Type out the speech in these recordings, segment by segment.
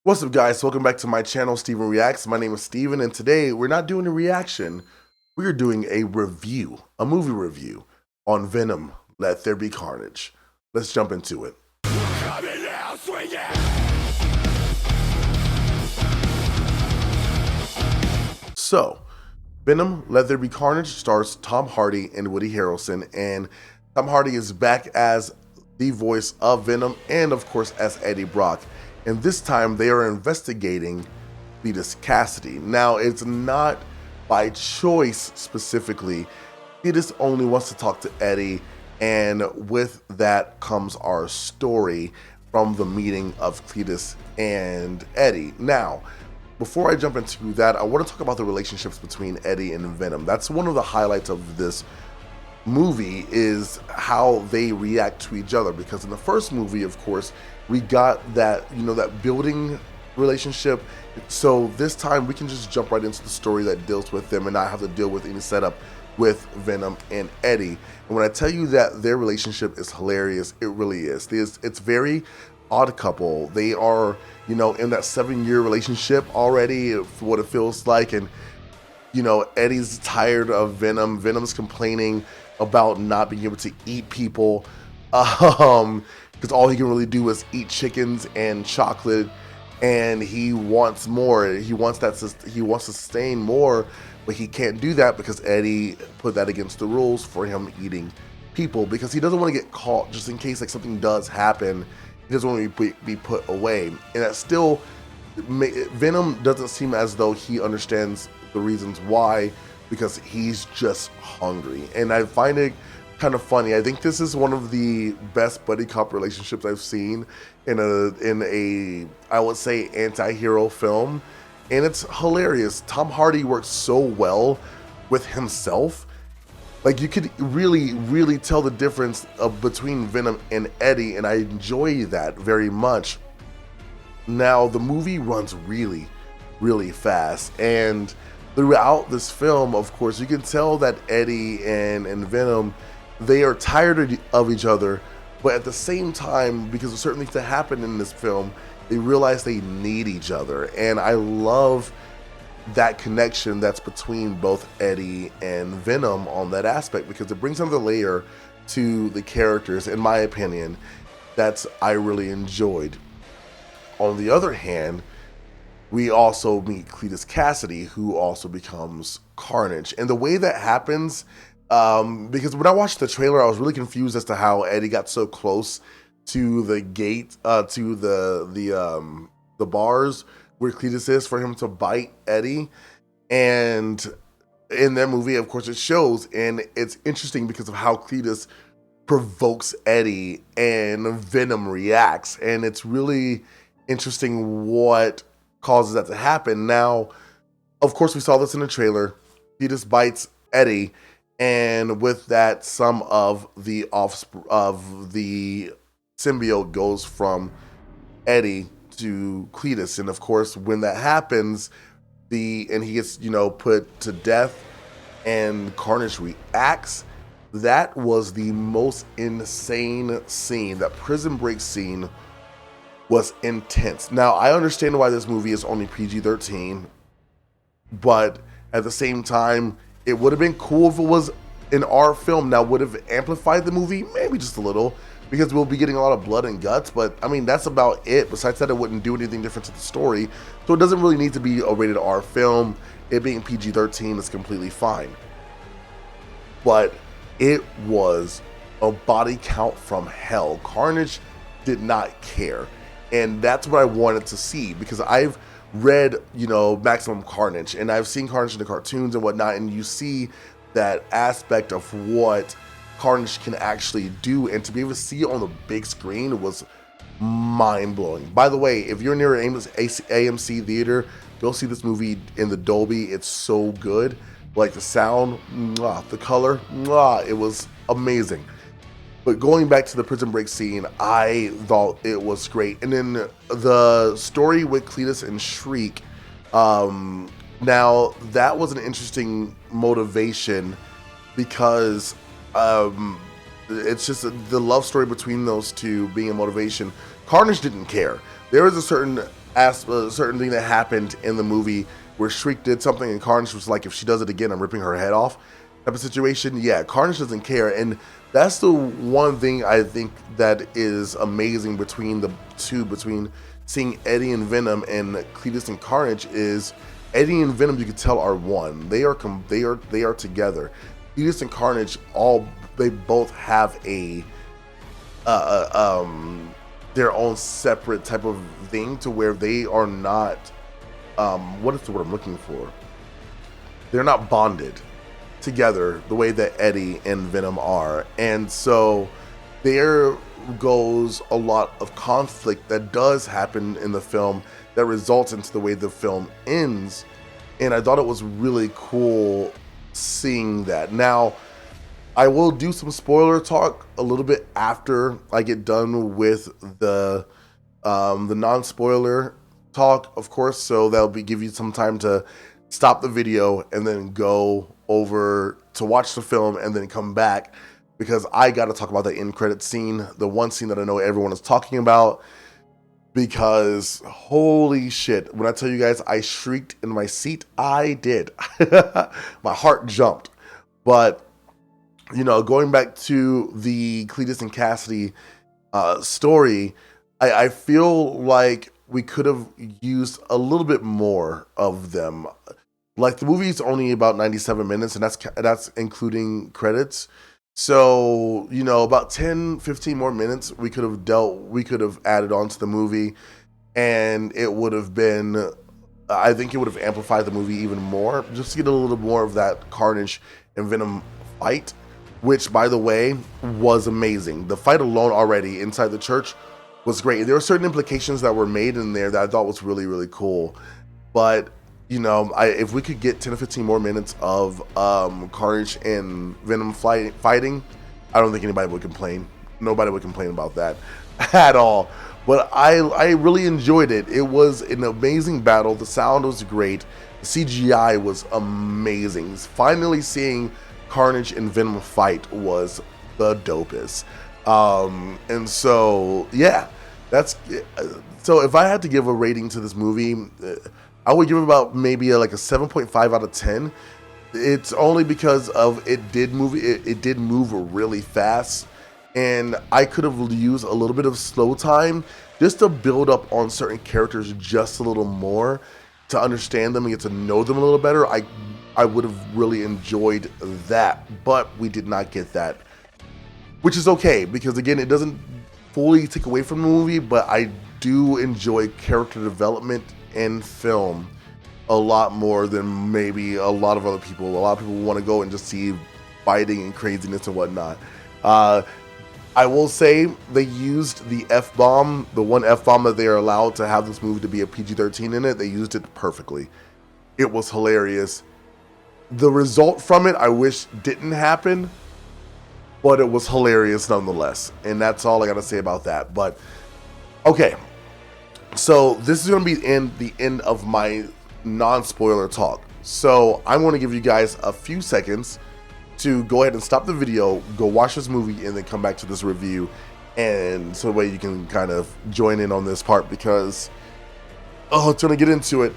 What's up, guys? Welcome back to my channel, Steven Reacts. My name is Steven, and today we're not doing a reaction. We are doing a review, a movie review on Venom, Let There Be Carnage. Let's jump into it. So, Venom, Let There Be Carnage stars Tom Hardy and Woody Harrelson, and Tom Hardy is back as the voice of Venom and, of course, as Eddie Brock. And this time they are investigating Cletus Cassidy. Now, it's not by choice specifically. Cletus only wants to talk to Eddie, and with that comes our story from the meeting of Cletus and Eddie. Now, before I jump into that, I want to talk about the relationships between Eddie and Venom. That's one of the highlights of this movie, is how they react to each other, because in the first movie, of course, we got that, that building relationship. So this time we can just jump right into the story that deals with them and not have to deal with any setup with Venom and Eddie. And when I tell you that their relationship is hilarious, it really is. It's very odd couple. They are, in that 7-year relationship already, for what it feels like. And Eddie's tired of Venom. Venom's complaining about not being able to eat people, because all he can really do is eat chickens and chocolate, and he wants more. He wants to sustain more, but he can't do that because Eddie put that against the rules for him eating people, because he doesn't want to get caught, just in case something does happen. He doesn't want to be put away. And that still, Venom doesn't seem as though he understands the reasons why, because he's just hungry. And I find it kind of funny. I think this is one of the best buddy cop relationships I've seen in a I would say anti-hero film, and it's hilarious. Tom Hardy works so well with himself. Like, you could really tell the difference between Venom and Eddie, and I enjoy that very much. Now, the movie runs really fast, and throughout this film, of course, you can tell that Eddie and Venom, they are tired of each other, but at the same time, because of certain things that happen in this film, they realize they need each other. And I love that connection that's between both Eddie and Venom on that aspect, because it brings another layer to the characters, in my opinion, that I really enjoyed. On the other hand, we also meet Cletus Cassidy, who also becomes Carnage. And the way that happens, because when I watched the trailer, I was really confused as to how Eddie got so close to the gate, to the bars where Cletus is, for him to bite Eddie. And in that movie, of course, it shows, and it's interesting because of how Cletus provokes Eddie and Venom reacts, and it's really interesting what causes that to happen. Now, of course, we saw this in the trailer. Cletus bites Eddie, and with that, some of the symbiote goes from Eddie to Cletus. And of course, when that happens, and he gets put to death, and Carnage reacts. That was the most insane scene. That prison break scene was intense. Now, I understand why this movie is only PG-13, but at the same time, it would have been cool if it was an R film. Now, would have amplified the movie? Maybe just a little, because we'll be getting a lot of blood and guts, but I mean, that's about it. Besides that, it wouldn't do anything different to the story, so it doesn't really need to be a rated R film. It being PG-13 is completely fine. But it was a body count from hell. Carnage did not care. And that's what I wanted to see, because I've read, Maximum Carnage, and I've seen Carnage in the cartoons and whatnot, and you see that aspect of what Carnage can actually do, and to be able to see it on the big screen was mind-blowing. By the way, if you're near an AMC theater, go see this movie in the Dolby. It's so good. Like, the sound, the color, it was amazing. But going back to the prison break scene, I thought it was great. And then the story with Cletus and Shriek, now that was an interesting motivation, because it's just the love story between those two being a motivation. Carnage didn't care. There was a certain as a certain thing that happened in the movie where Shriek did something and Carnage was like, if she does it again, I'm ripping her head off type of situation. Yeah, Carnage doesn't care. And that's the one thing I think that is amazing between the two, between seeing Eddie and Venom and Cletus and Carnage, is Eddie and Venom, you can tell, are one. They are together. Cletus and Carnage, they both have their own separate type of thing, to where they are not, what is the word I'm looking for? They're not bonded together the way that Eddie and Venom are. And so there goes a lot of conflict that does happen in the film that results into the way the film ends. And I thought it was really cool seeing that. Now, I will do some spoiler talk a little bit after I get done with the non-spoiler talk, of course, so that'll give you some time to stop the video and then go over to watch the film and then come back, because I got to talk about the end credit scene, the one scene that I know everyone is talking about, because holy shit, when I tell you guys I shrieked in my seat, I did. My heart jumped. But going back to the Cletus and Cassidy story, I feel like we could have used a little bit more of them. Like, the movie is only about 97 minutes, and that's including credits. So, about 10, 15 more minutes we could have added on to the movie, and it would have been, I think it would have amplified the movie even more, just to get a little more of that Carnage and Venom fight, which, by the way, was amazing. The fight alone already inside the church was great. There were certain implications that were made in there that I thought was really, really cool. But, if we could get 10 to 15 more minutes of Carnage and Venom fighting, I don't think anybody would complain. Nobody would complain about that at all. But I really enjoyed it. It was an amazing battle. The sound was great. The CGI was amazing. Finally seeing Carnage and Venom fight was the dopest. And so, yeah, so if I had to give a rating to this movie, I would give it about maybe like a 7.5 out of 10. It's only because of it did move really fast, and I could have used a little bit of slow time just to build up on certain characters just a little more, to understand them and get to know them a little better. I would have really enjoyed that, but we did not get that, which is okay, because again, it doesn't fully take away from the movie, but I do enjoy character development in film a lot more than maybe a lot of other people. A lot of people want to go and just see fighting and craziness and whatnot. I will say they used the F-bomb, the one F-bomb that they are allowed to have this movie to be a PG-13 in it. They used it perfectly. It was hilarious. The result from it, I wish didn't happen, but it was hilarious nonetheless. And that's all I got to say about that. But, okay. So, this is going to be the end of my non-spoiler talk. So, I'm going to give you guys a few seconds to go ahead and stop the video, go watch this movie, and then come back to this review. And so that way you can kind of join in on this part, because, it's going to get into it.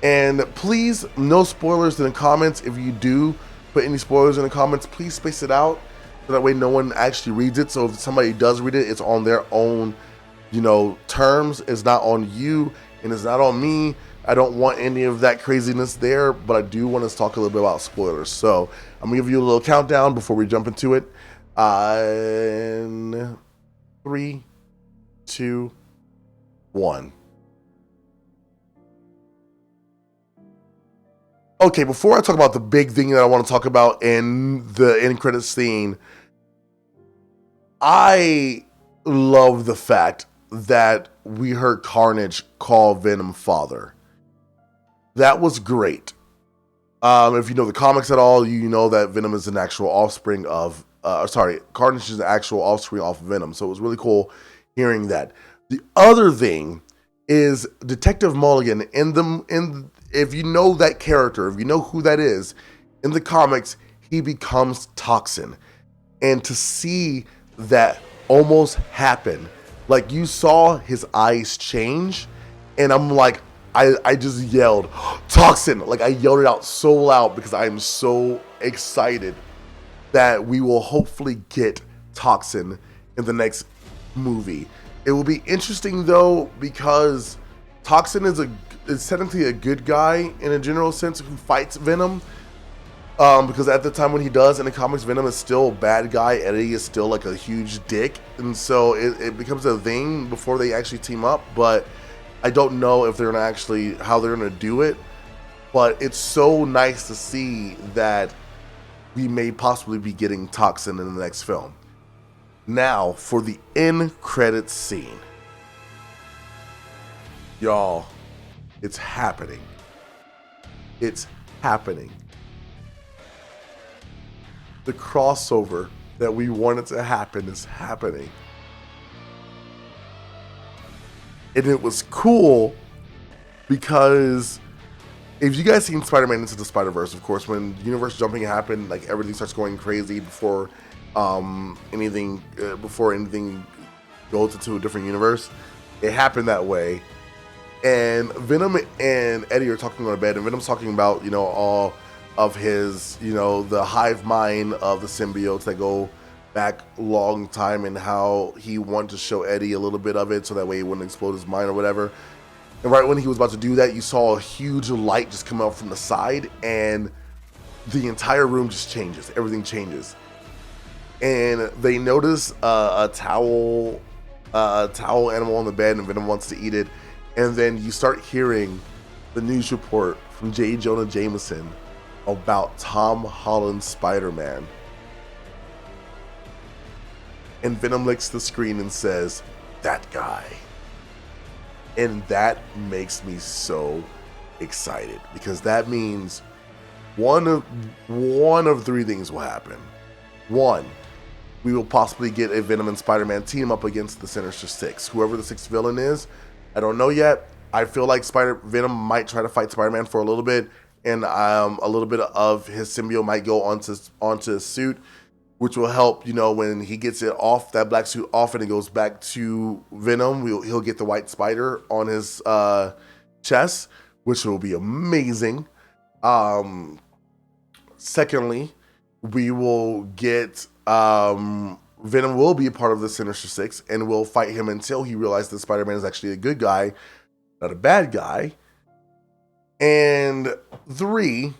And please, no spoilers in the comments. If you do put any spoilers in the comments, please space it out, so that way no one actually reads it. So if somebody does read it, it's on their own, terms. It's not on you, and it's not on me. I don't want any of that craziness there, but I do want to talk a little bit about spoilers. So I'm gonna give you a little countdown before we jump into it. 3, 2, 1. Okay, before I talk about the big thing that I want to talk about in the end credits scene, I love the fact that we heard Carnage call Venom father. That was great. If you know the comics at all, you know that Venom is an actual offspring of, Carnage is an actual offspring off of Venom. So it was really cool hearing that. The other thing is Detective Mulligan if you know that character, if you know who that is, in the comics, he becomes Toxin. And to see that almost happen, like you saw his eyes change, And I'm like, I just yelled, Toxin! Like, I yelled it out so loud because I am so excited that we will hopefully get Toxin in the next movie. It will be interesting though, because Toxin is technically a good guy in a general sense who fights Venom. Because at the time when he does in the comics, Venom is still a bad guy. Eddie is still like a huge dick, and so it becomes a thing before they actually team up. But I don't know if they're gonna actually how they're gonna do it. But it's so nice to see that we may possibly be getting Toxin in the next film. Now for the end credits scene, y'all, it's happening. It's happening. The crossover that we wanted to happen is happening. And it was cool because if you guys seen Spider-Man Into the Spider-Verse, of course, when universe jumping happened, like everything starts going crazy before anything goes into a different universe. It happened that way. And Venom and Eddie are talking on a bed, and Venom's talking about, you know, all of his, you know, the hive mind of the symbiotes that go back a long time, and how he wanted to show Eddie a little bit of it so that way he wouldn't explode his mind or whatever. And right when he was about to do that, you saw a huge light just come out from the side, and the entire room just changes. Everything changes. And they notice a towel animal on the bed, and Venom wants to eat it. And then you start hearing the news report from J. Jonah Jameson about Tom Holland's Spider-Man. And Venom licks the screen and says, "That guy." And that makes me so excited, because that means one of three things will happen. One, we will possibly get a Venom and Spider-Man team up against the Sinister Six. Whoever the sixth villain is, I don't know yet. I feel like Venom might try to fight Spider-Man for a little bit, and a little bit of his symbiote might go onto his suit, which will help, you know, when he gets it off, that black suit off, and it goes back to Venom, he'll get the white spider on his chest, which will be amazing. Secondly, we will get Venom will be a part of the Sinister Six, and will fight him until he realizes that Spider-Man is actually a good guy, not a bad guy. And three,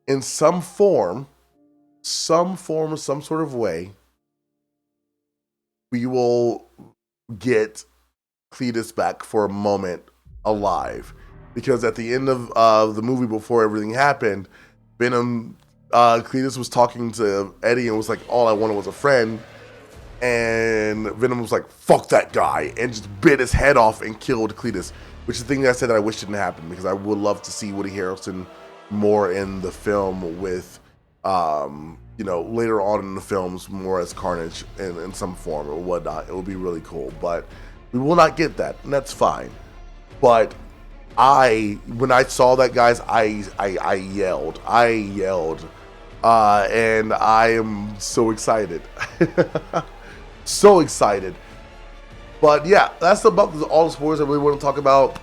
in some form, some sort of way, we will get Cletus back for a moment alive. Because at the end of the movie, before everything happened, Venom, Cletus was talking to Eddie and was like, "All I wanted was a friend." And Venom was like, "Fuck that guy," and just bit his head off and killed Cletus. Which is the thing that I said that I wish didn't happen, because I would love to see Woody Harrelson more in the film with, you know, later on in the films, more as Carnage in some form or whatnot. It would be really cool, but we will not get that, and that's fine. But when I saw that, guys, I yelled, and I am so excited, so excited. But yeah, that's about all the spoilers I really want to talk about.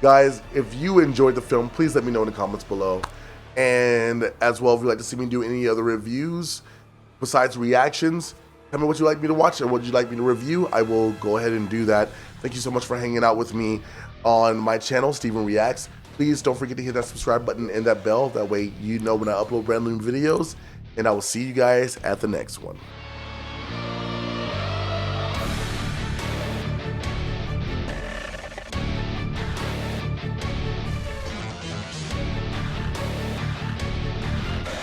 Guys, if you enjoyed the film, please let me know in the comments below. And as well, if you'd like to see me do any other reviews besides reactions, tell me what you'd like me to watch and what you'd like me to review. I will go ahead and do that. Thank you so much for hanging out with me on my channel, Steven Reacts. Please don't forget to hit that subscribe button and that bell. That way you know when I upload brand new videos. And I will see you guys at the next one.